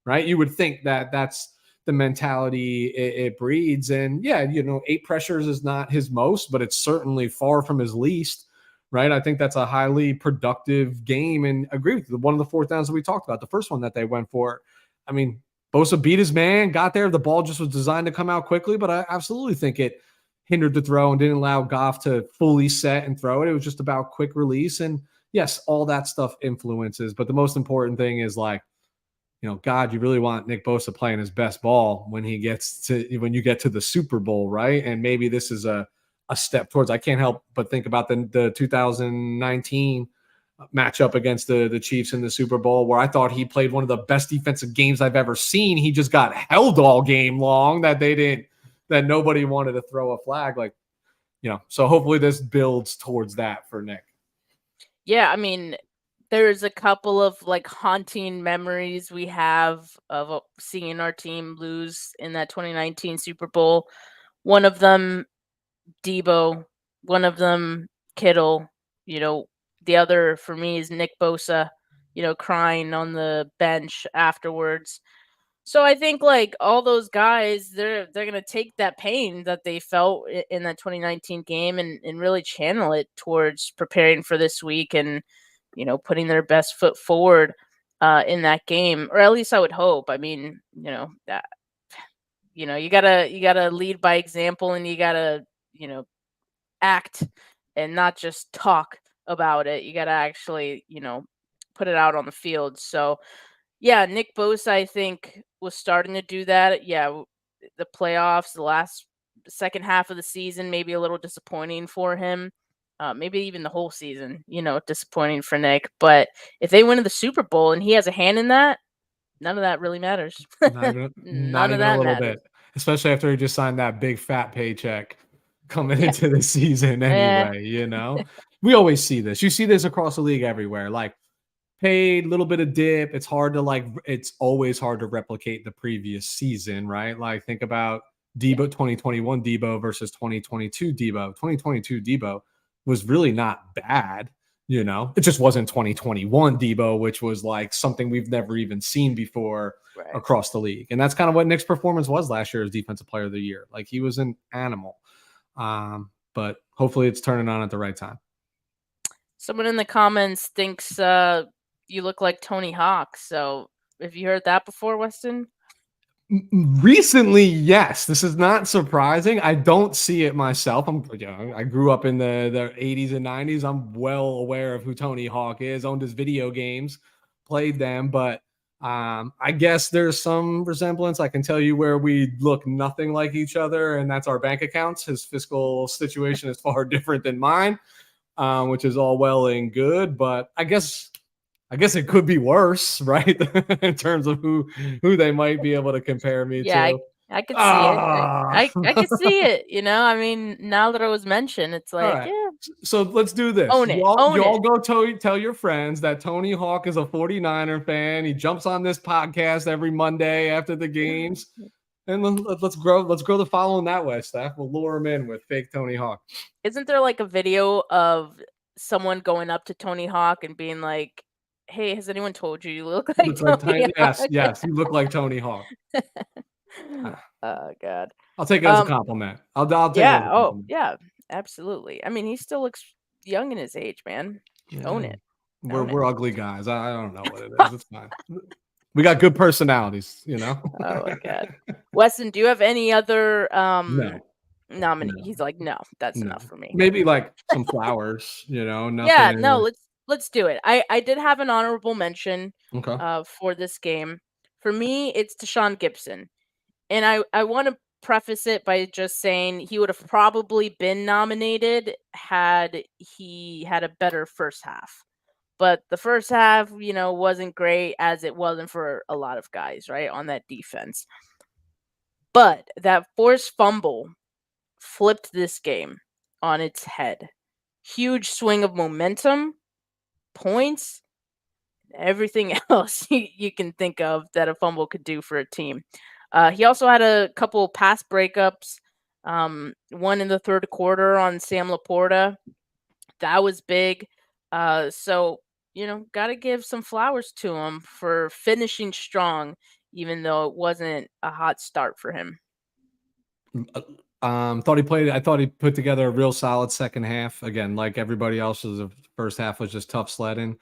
C: right? You would think that that's the mentality it breeds. And yeah, 8 pressures is not his most, but it's certainly far from his least, right? I think that's a highly productive game, and agree with you. One of the 4th downs that we talked about, the first one that they went for, I mean, Bosa beat his man, got there. The ball just was designed to come out quickly, but I absolutely think it hindered the throw and didn't allow Goff to fully set and throw it. It was just about quick release. And yes, all that stuff influences. But the most important thing is like, God, you really want Nick Bosa playing his best ball when you get to the Super Bowl, right? And maybe this is a step towards. I can't help but think about the 2019 matchup against the Chiefs in the Super Bowl, where I thought he played one of the best defensive games I've ever seen. He just got held all game long that nobody wanted to throw a flag. Like, so hopefully this builds towards that for Nick.
B: Yeah, I mean, there's a couple of like haunting memories we have of seeing our team lose in that 2019 Super Bowl. One of them, Debo, one of them, Kittle, the other for me is Nick Bosa, crying on the bench afterwards. So I think like all those guys, they're going to take that pain that they felt in that 2019 game and really channel it towards preparing for this week and, putting their best foot forward in that game, or at least I would hope. I mean, that, you gotta lead by example, and you gotta, act and not just talk about it. You got to actually, put it out on the field. So, yeah, Nick Bosa, I think, was starting to do that. Yeah, the playoffs, the second half of the season, maybe a little disappointing for him. maybe even the whole season. Disappointing for Nick. But if they win the Super Bowl and he has a hand in that, none of that really matters.
C: Not even, not
B: None of
C: even a
B: that
C: little
B: matters.
C: bit, especially after he just signed that big fat paycheck coming
B: Yeah.
C: into the season anyway, We always see this. You see this across the league everywhere. Like paid, little bit of dip. It's always hard to replicate the previous season, right? Like think about Debo 2021 Debo versus 2022 Debo. 2022 Debo was really not bad. It just wasn't 2021 Debo, which was like something we've never even seen before across the league. And that's kind of what Nick's performance was last year as Defensive Player of the Year. Like he was an animal. But hopefully it's turning on at the right time.
B: Someone in the comments thinks you look like Tony Hawk. So have you heard that before, Weston?
C: Recently, yes. This is not surprising. I don't see it myself. I grew up in the 80s and 90s. I'm well aware of who Tony Hawk is, owned his video games, played them, but I guess there's some resemblance. I can tell you where we look nothing like each other, and that's our bank accounts. His fiscal situation is far different than mine, which is all well and good, but I guess it could be worse, right? In terms of who they might be able to compare me to.
B: I could see it. I could see it. I mean, now that it was mentioned, it's like,
C: right. Yeah. So let's do this.
B: Own it.
C: Y'all go tell your friends that Tony Hawk is a 49er fan. He jumps on this podcast every Monday after the games. And let's grow the following that way, Steph. We'll lure him in with fake Tony Hawk.
B: Isn't there like a video of someone going up to Tony Hawk and being like, "Hey, has anyone told you look like Tony Hawk?"
C: Yes, you look like Tony Hawk.
B: Oh God.
C: I'll take it as a compliment. I'll take it as a compliment.
B: Yeah, absolutely. I mean, he still looks young in his age, man. Own it.
C: We're ugly guys. I don't know what it is. It's fine. We got good personalities,
B: Oh my God. Weston, do you have any other
C: No.
B: He's like, no, that's enough for me.
C: Maybe like some flowers, nothing.
B: Yeah, no, let's do it. I did have an honorable mention for this game. For me, it's Deshaun Gibson. And I want to preface it by just saying he would have probably been nominated had he had a better first half. But the first half, wasn't great, as it wasn't for a lot of guys, right, on that defense. But that forced fumble flipped this game on its head. Huge swing of momentum, points, everything else you can think of that a fumble could do for a team. He also had a couple pass breakups, one in the third quarter on Sam Laporta. That was big. So, got to give some flowers to him for finishing strong, even though it wasn't a hot start for him.
C: I thought he put together a real solid second half. Again, like everybody else, the first half was just tough sledding.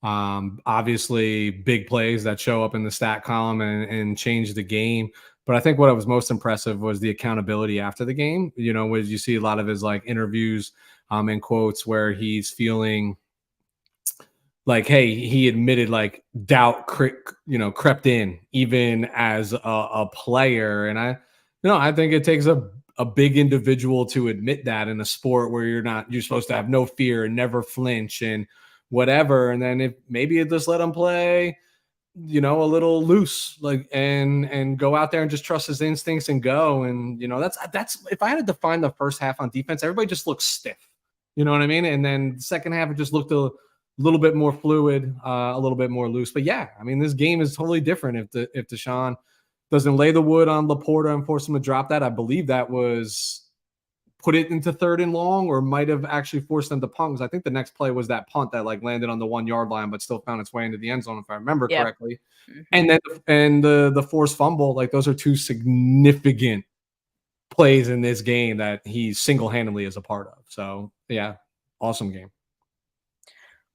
C: Obviously big plays that show up in the stat column and change the game. But I think what was most impressive was the accountability after the game. Where you see a lot of his like interviews and quotes where he's feeling like, hey, he admitted like doubt, crept in even as a player. And I think it takes a big individual to admit that in a sport where you're supposed to have no fear and never flinch and whatever. And then if maybe it just let him play, a little loose, like, and go out there and just trust his instincts and go. And, that's, if I had to define the first half on defense, everybody just looks stiff, you know what I mean? And then the second half, it just looked a little bit more fluid, a little bit more loose. But yeah, I mean, this game is totally different if Deshaun doesn't lay the wood on Laporta and force him to drop that. I believe that was put it into third and long, or might have actually forced them to punt. Because I think the next play was that punt that like landed on the 1 yard line, but still found its way into the end zone, if I remember correctly. Mm-hmm. And then the forced fumble, like those are two significant plays in this game that he single-handedly is a part of. So yeah, awesome game.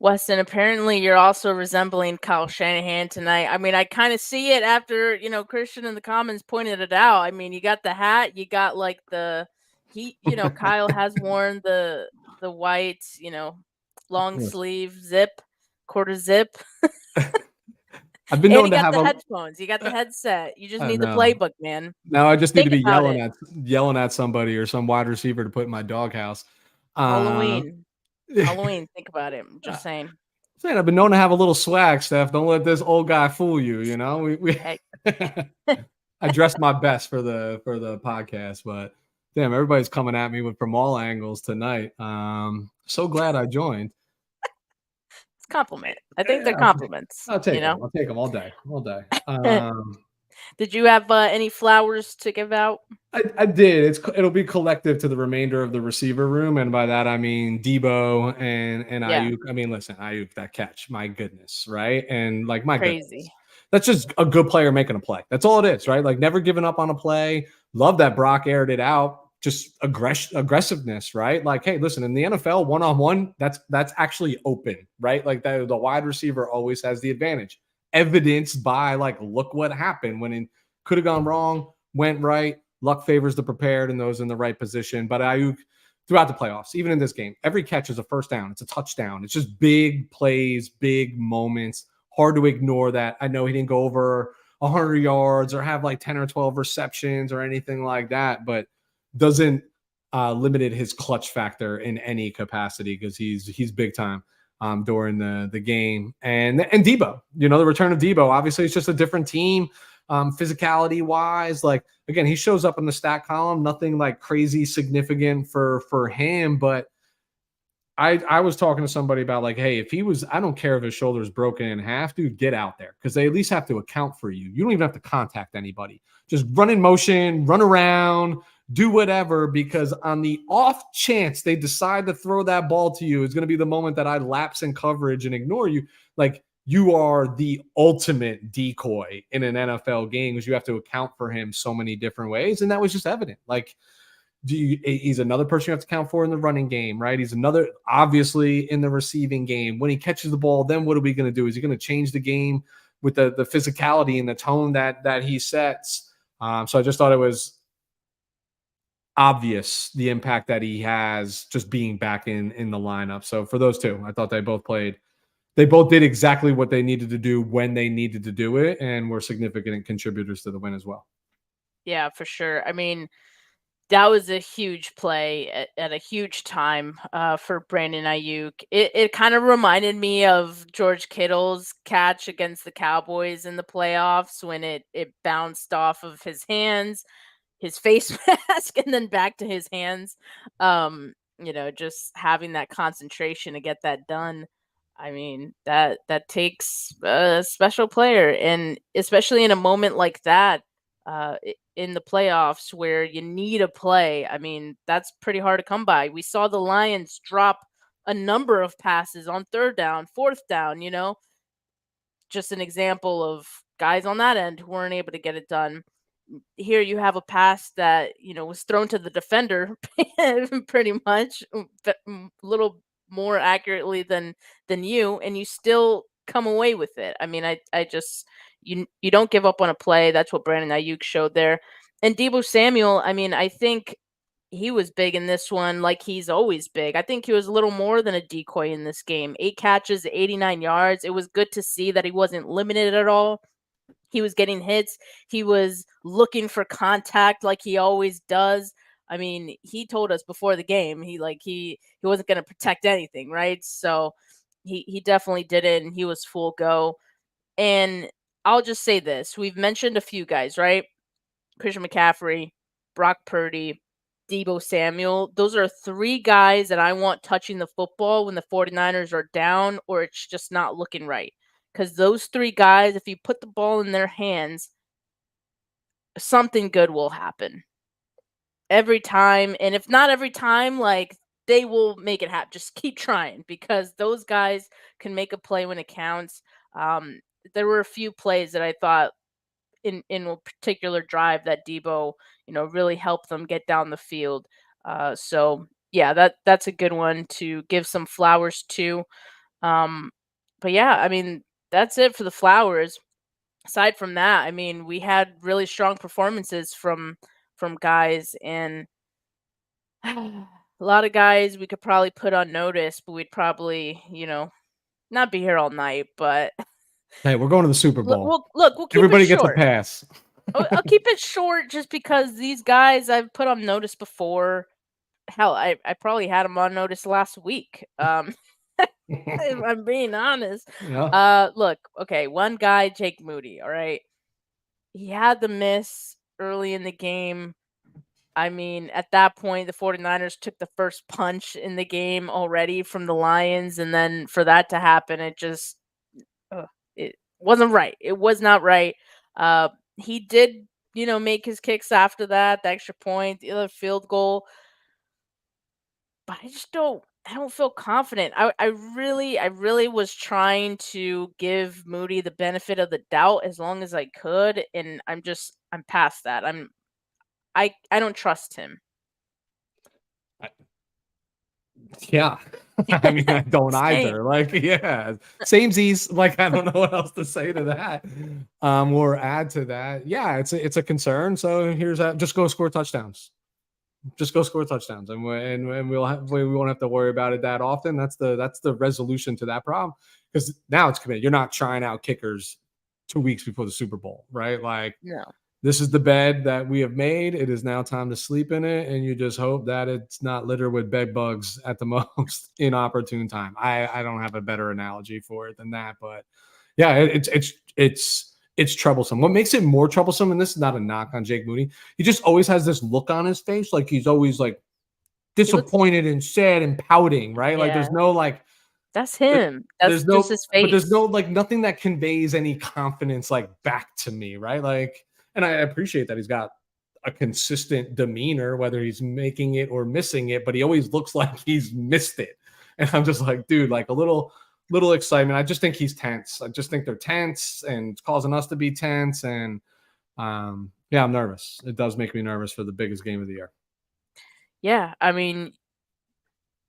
B: Weston, apparently you're also resembling Kyle Shanahan tonight. I mean, I kind of see it after, Christian in the comments pointed it out. I mean, you got the hat, you got like Kyle has worn the white, long sleeve zip, quarter zip.
C: I've been known to have
B: headphones. You got the headset. You just need the playbook, man.
C: Now I just need to be yelling at somebody or some wide receiver to put in my doghouse.
B: Halloween. Halloween. Think about it. I'm just saying.
C: I've been known to have a little swag, Steph. Don't let this old guy fool you. You know,
B: Hey.
C: I dressed my best for the podcast, but damn, everybody's coming at me from all angles tonight. So glad I joined.
B: It's a compliment. I think they're
C: Yeah,
B: compliments.
C: I'll take
B: you know.
C: them. I'll take them all day, all day.
B: Did you have any flowers to give out?
C: I did. It'll be collective to the remainder of the receiver room, and by that I mean Debo and
B: Yeah.
C: Ayuk. I mean, listen, Ayuk, that catch, my goodness, right? And like my
B: Crazy.
C: goodness, that's just a good player making a play. That's all it is, right? Like never giving up on a play. Love that Brock aired it out. Just aggressiveness, right? Like, hey, listen, in the NFL, one-on-one, that's actually open, right? Like the wide receiver always has the advantage, evidenced by like, look what happened when it could have gone wrong, went right. Luck favors the prepared and those in the right position. But Ayuk, throughout the playoffs, even in this game, every catch is a first down. It's a touchdown. It's just big plays, big moments. Hard to ignore that. I know he didn't go over 100 yards or have like 10 or 12 receptions or anything like that, but doesn't limited his clutch factor in any capacity because he's big time during the game. And Debo, the return of Debo, obviously it's just a different team. Physicality wise, like again, he shows up in the stat column, nothing like crazy significant for him. But I was talking to somebody about like, hey, if he was, I don't care if his shoulder's broken in half, dude, get out there because they at least have to account for you. You don't even have to contact anybody. Just run in motion, run around, do whatever, because on the off chance they decide to throw that ball to you, it's going to be the moment that I lapse in coverage and ignore you. Like, you are the ultimate decoy in an NFL game because you have to account for him so many different ways. And that was just evident. Like, he's another person you have to account for in the running game, right? He's another, obviously, in the receiving game. When he catches the ball, then what are we going to do? Is he going to change the game with the physicality and the tone that he sets? So I just thought it was obvious the impact that he has just being back in the lineup. So for those two, I thought they both played. They both did exactly what they needed to do when they needed to do it and were significant contributors to the win as well.
B: Yeah, for sure. I mean, that was a huge play at a huge time for Brandon Ayuk. It kind of reminded me of George Kittle's catch against the Cowboys in the playoffs when it bounced off of his hands, his face mask, and then back to his hands. Just having that concentration to get that done. I mean, that takes a special player, and especially in a moment like that, in the playoffs where you need a play. I mean, that's pretty hard to come by. We saw the Lions drop a number of passes on third down, fourth down, just an example of guys on that end who weren't able to get it done. Here you have a pass that, was thrown to the defender pretty much a little more accurately than you, and you still come away with it. I mean, I just you don't give up on a play. That's what Brandon Ayuk showed there. And Deebo Samuel, I mean, I think he was big in this one, like he's always big. I think he was a little more than a decoy in this game. 8 catches, 89 yards. It was good to see that he wasn't limited at all. He was getting hits. He was looking for contact like he always does. I mean, he told us before the game, he wasn't going to protect anything, right? So he definitely did it, and he was full go. And I'll just say this. We've mentioned a few guys, right? Christian McCaffrey, Brock Purdy, Deebo Samuel. Those are 3 guys that I want touching the football when the 49ers are down or it's just not looking right. Because those 3 guys, if you put the ball in their hands, something good will happen. Every time. And if not every time, like, they will make it happen. Just keep trying because those guys can make a play when it counts. There were a few plays that I thought in a particular drive that Deebo, really helped them get down the field. So yeah, that's a good one to give some flowers to. But yeah, I mean, that's it for the flowers. Aside from that, I mean, we had really strong performances from guys, and a lot of guys we could probably put on notice, but we'd probably, not be here all night. But
C: Hey, we're going to the Super Bowl.
B: We'll keep
C: Everybody
B: it
C: gets
B: short.
C: a pass.
B: I'll keep it short just because these guys I've put on notice before. hell, I probably had him on notice last week. If I'm being honest.
C: Yeah.
B: Look, okay, one guy, Jake Moody, all right. He had the miss early in the game. I mean, at that point, the 49ers took the first punch in the game already from the Lions, and then for that to happen, it wasn't right. It was not right. He did, make his kicks after that, the extra point, the other field goal, but I don't feel confident. I really was trying to give Moody the benefit of the doubt as long as I could, and I'm past that. I don't trust him.
C: Yeah. I mean, I don't
B: Same.
C: either. Like, yeah. Samesies. Like, I don't know what else to say to that. Or add to that. Yeah, it's a concern. So here's that. Just go score touchdowns. Just go score touchdowns, and we won't have to worry about it that often. That's the resolution to that problem, because now it's committed. You're not trying out kickers 2 weeks before the Super Bowl, right? Like,
B: No.
C: this is the bed that we have made. It is now time to sleep in it, and you just hope that it's not littered with bed bugs at the most inopportune time. I don't have a better analogy for it than that, but yeah, it's troublesome. What makes it more troublesome, and this is not a knock on Jake Moody, he just always has this look on his face, like he's always like disappointed and sad and pouting, right? Like there's
B: Yeah.
C: no like
B: That's him. That's just his face.
C: but there's no like nothing that conveys any confidence like back to me, right? Like, and I appreciate that he's got a consistent demeanor, whether he's making it or missing it, but he always looks like he's missed it. And I'm just like, dude, like a little excitement. I just think he's tense. I just think they're tense, and it's causing us to be tense. And yeah, I'm nervous. It does make me nervous for the biggest game of the year.
B: Yeah, I mean,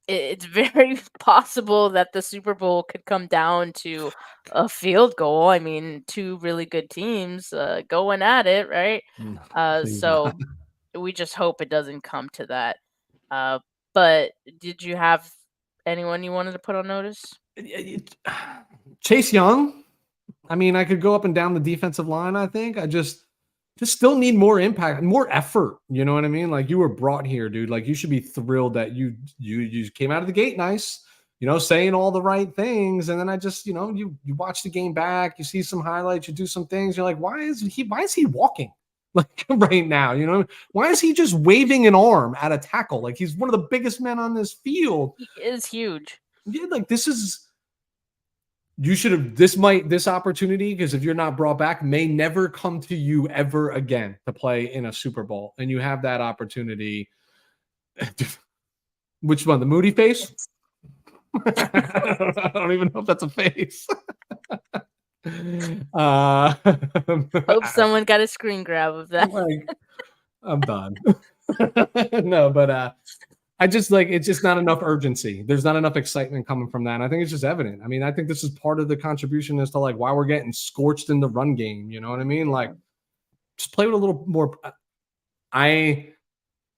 B: it's very possible that the Super Bowl could come down to a field goal. I mean, two really good teams going at it, right?
C: Please
B: So we just hope it doesn't come to that. But did you have anyone you wanted to put on notice?
C: Chase Young. I mean, I could go up and down the defensive line. I think I just still need more impact, more effort. You know what I mean? Like, you were brought here, dude. Like, you should be thrilled that you came out of the gate nice, saying all the right things. And then I just, you watch the game back, you see some highlights, you do some things. You're like, why is he walking like right now? Why is he just waving an arm at a tackle? Like, he's one of the biggest men on this field.
B: He is huge.
C: Yeah, like this opportunity, because if you're not brought back, may never come to you ever again to play in a Super Bowl. And you have that opportunity. Which one? The Moody face? I don't even know if that's a face.
B: Hope someone got a screen grab of that.
C: I'm done. No, but I just it's just not enough urgency. There's not enough excitement coming from that. And I think it's just evident. I mean, I think this is part of the contribution as to like why we're getting scorched in the run game. You know what I mean? Like, just play with a little more. I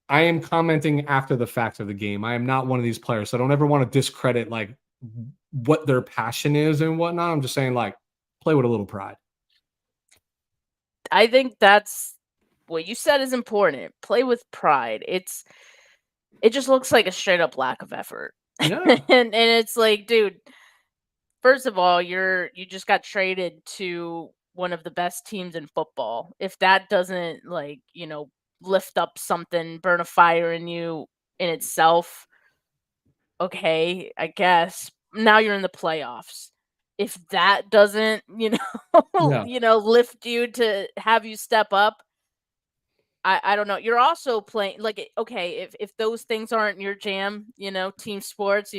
C: am commenting after the fact of the game. I am not one of these players, so I don't ever want to discredit like what their passion is and whatnot. I'm just saying, like, play with a little pride.
B: I think that's what you said is important. Play with pride. It just looks like a straight up lack of effort.
C: Yeah.
B: and it's like, dude, first of all, you just got traded to one of the best teams in football. If that doesn't lift up something, burn a fire in you in itself, okay, I guess. Now you're in the playoffs. If that doesn't, lift you to have you step up, I don't know. You're also playing okay, if those things aren't your jam, team sports,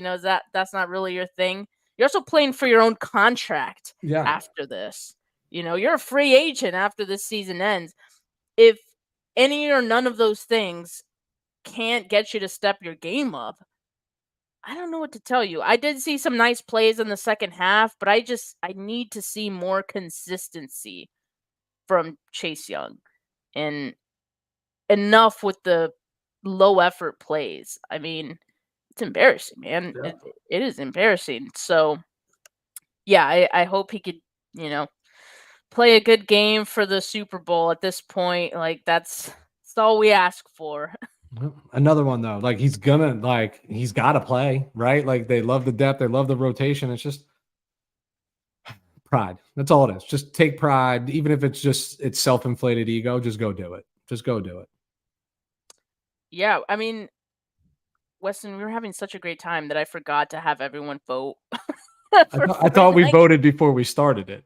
B: that's not really your thing. You're also playing for your own contract after this. You're a free agent after this season ends. If any or none of those things can't get you to step your game up, I don't know what to tell you. I did see some nice plays in the second half, but I need to see more consistency from Chase Young. And enough with the low effort plays. I mean, it's embarrassing, man.
C: Yeah.
B: It is embarrassing. So, yeah, I hope he could, play a good game for the Super Bowl at this point. Like, that's all we ask for.
C: Another one though, like he's got to play, right? Like they love the depth, they love the rotation. It's just pride. That's all it is. Just take pride, even if it's self-inflated ego. Just go do it. Just go do it.
B: Yeah, I mean, Weston, we were having such a great time that I forgot to have everyone vote.
C: I thought we voted before we started it.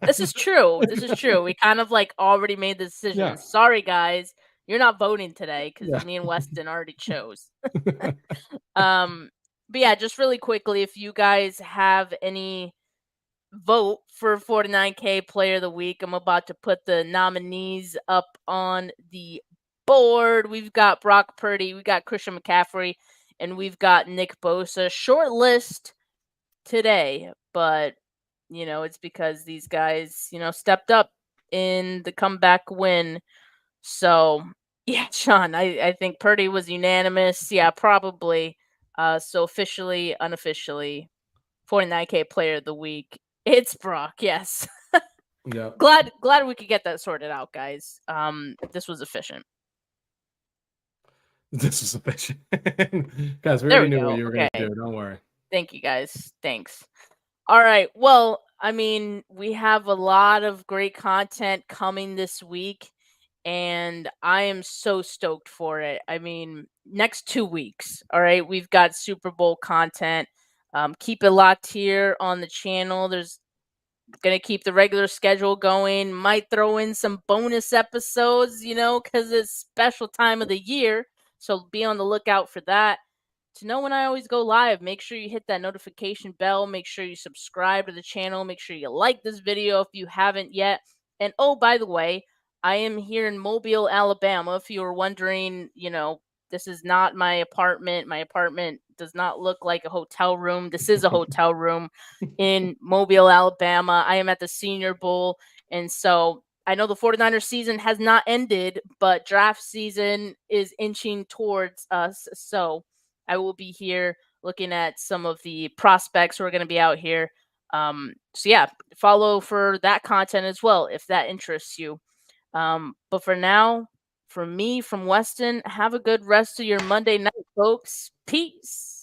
B: This is true. This is true. We kind of like already made the decision.
C: Yeah.
B: Sorry, guys, you're not voting today because
C: Yeah.
B: me and Weston already chose. But yeah, just really quickly, if you guys have any vote for 49K Player of the Week, I'm about to put the nominees up on the board. We've got Brock Purdy, we got Christian McCaffrey, and we've got Nick Bosa. Short list today, but it's because these guys, stepped up in the comeback win. So yeah, Sean, I think Purdy was unanimous. Yeah, probably. So officially, unofficially, 49K Player of the Week. It's Brock. Yes.
C: Yeah.
B: Glad we could get that sorted out, guys. This was efficient.
C: This is efficient. Guys, we
B: There
C: already
B: we
C: knew what
B: go.
C: you were
B: Okay.
C: going to do. Don't worry.
B: Thank you, guys. Thanks. All right. Well, I mean, we have a lot of great content coming this week, and I am so stoked for it. I mean, next 2 weeks, all right, we've got Super Bowl content. Keep it locked here on the channel. There's going to keep the regular schedule going. Might throw in some bonus episodes, because it's special time of the year. So be on the lookout for that. To know when I always go live, make sure you hit that notification bell. Make sure you subscribe to the channel. Make sure you like this video if you haven't yet. And oh, by the way, I am here in Mobile, Alabama. If you were wondering, this is not my apartment. My apartment does not look like a hotel room. This is a hotel room in Mobile, Alabama. I am at the Senior Bowl. And so I know the 49ers season has not ended, but draft season is inching towards us. So I will be here looking at some of the prospects who are going to be out here. So yeah, follow for that content as well if that interests you. But for now, from me, from Weston, have a good rest of your Monday night, folks. Peace.